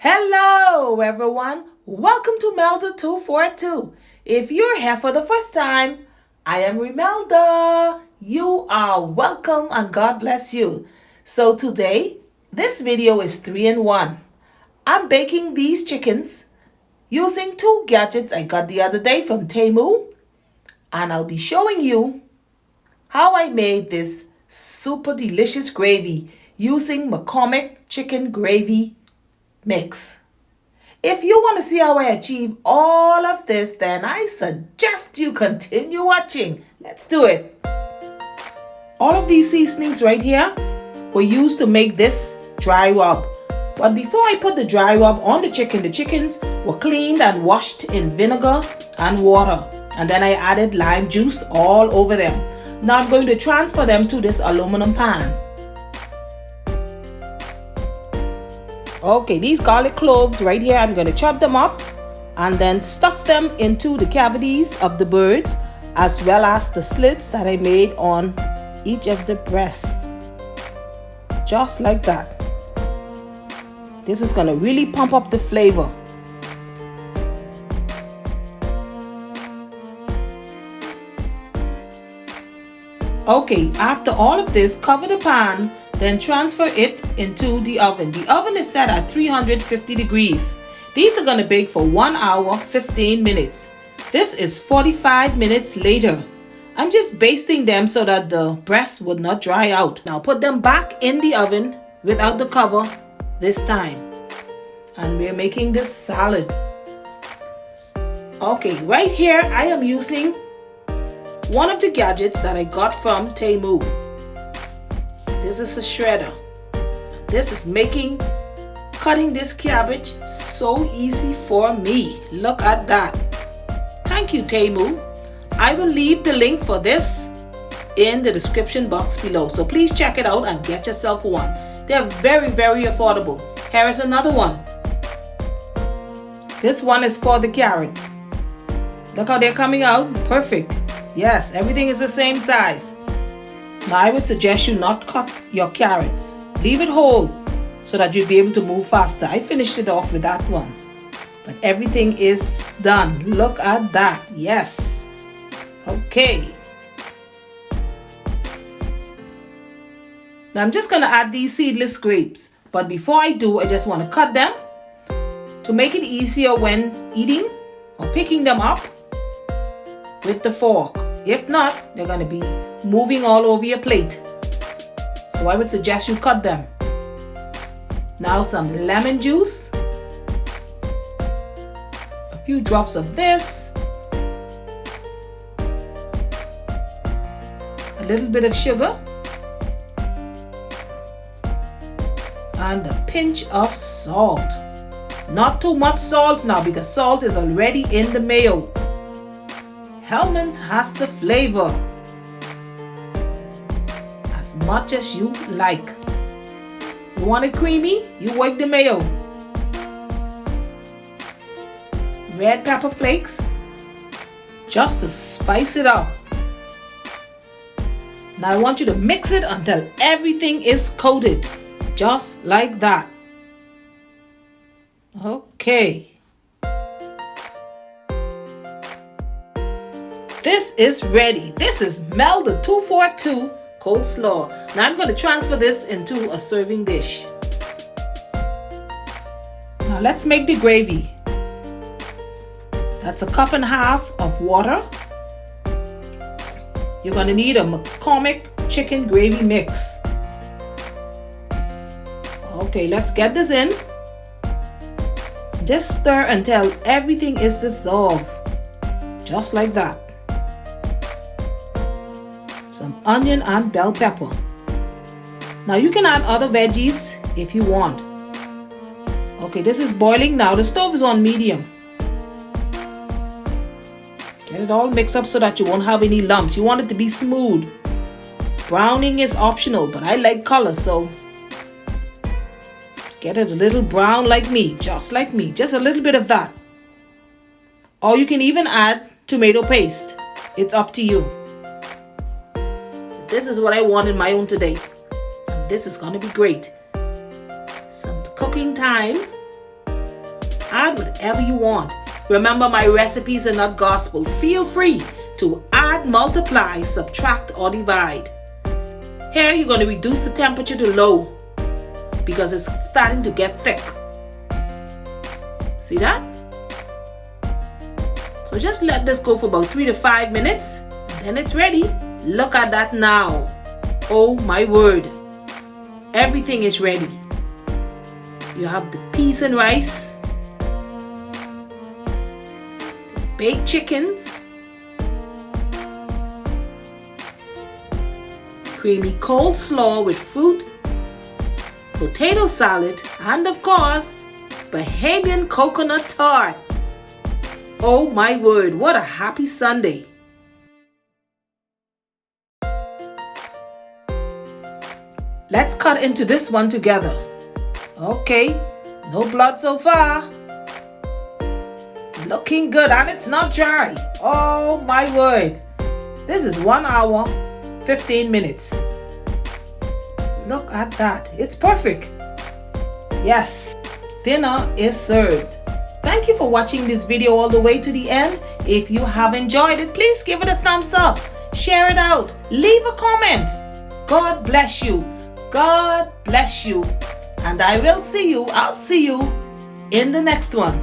Hello everyone, welcome to Melda 242. If you're here for the first time, I am Melda. You are welcome and God bless you. So today, this video is 3-in-1. I'm baking these chickens using two gadgets I got the other day from TEMU, and I'll be showing you how I made this super delicious gravy using McCormick Chicken Gravy mix. If you want to see how I achieve all of this, then I suggest you continue watching. Let's do it. All of these seasonings right here were used to make this dry rub. But before I put the dry rub on the chickens were cleaned and washed in vinegar and water. And then I added lime juice all over them. Now I'm going to transfer them to this aluminum pan. Okay, these garlic cloves right here, I'm going to chop them up and then stuff them into the cavities of the birds, as well as the slits that I made on each of the breasts. Just like that. This is going to really pump up the flavor. Okay, after all of this, cover the pan. Then transfer it into the oven. The oven is set at 350 degrees. These are going to bake for 1 hour, 15 minutes. This is 45 minutes later. I'm just basting them so that the breasts would not dry out. Now put them back in the oven without the cover this time. And we're making this salad. Okay, right here I am using one of the gadgets that I got from TEMU. This is a shredder. This is making cutting this cabbage so easy for me. Look at that. Thank you, TEMU. I will leave the link for this in the description box below. So please check it out and get yourself one. They're very, very affordable. Here is another one. This one is for the carrot. Look how they're coming out. Perfect. Yes, everything is the same size. Now I would suggest you not cut your carrots. Leave it whole so that you'll be able to move faster. I finished it off with that one. But everything is done. Look at that. Yes. Okay. Now I'm just going to add these seedless grapes. But before I do, I just want to cut them to make it easier when eating or picking them up with the fork. If not, they're going to be moving all over your plate. So I would suggest you cut them. Now some lemon juice. A few drops of this. A little bit of sugar. And a pinch of salt. Not too much salt now because salt is already in the mayo. Hellmann's has the flavor. As much as you like. You want it creamy? You work the mayo. Red pepper flakes. Just to spice it up. Now I want you to mix it until everything is coated. Just like that. Okay. This is ready. This is Melda 242 Coleslaw. Now I'm going to transfer this into a serving dish. Now let's make the gravy. That's 1.5 cups of water. You're going to need a McCormick Chicken Gravy mix. Okay, let's get this in. Just stir until everything is dissolved. Just like that. Some onion and bell pepper. Now you can add other veggies if you want. Okay, this is boiling now. The stove is on medium. Get it all mixed up so that you won't have any lumps. You want it to be smooth. Browning is optional, but I like color, so get it a little brown like me, just like me. Just a little bit of that. Or you can even add tomato paste. It's up to you. This is what I want in my own today. And this is going to be great. Some cooking time. add whatever you want. Remember, my recipes are not gospel. Feel free to add, multiply, subtract, or divide. Here, you're going to reduce the temperature to low because it's starting to get thick. See that? So just let this go for about 3 to 5 minutes. And then it's ready. Look at that now. Oh my word. Everything is ready. You have the peas and rice, baked chickens, creamy coleslaw with fruit, potato salad, and of course, Bahamian coconut tart. Oh my word, what a happy Sunday. Let's cut into this one together. Okay, no blood so far. Looking good, and it's not dry. Oh my word. This is 1 hour, 15 minutes. Look at that. It's perfect. Yes, dinner is served. Thank you for watching this video all the way to the end. If you have enjoyed it, please give it a thumbs up. Share it out. Leave a comment. God bless you. God bless you. And I'll see you in the next one.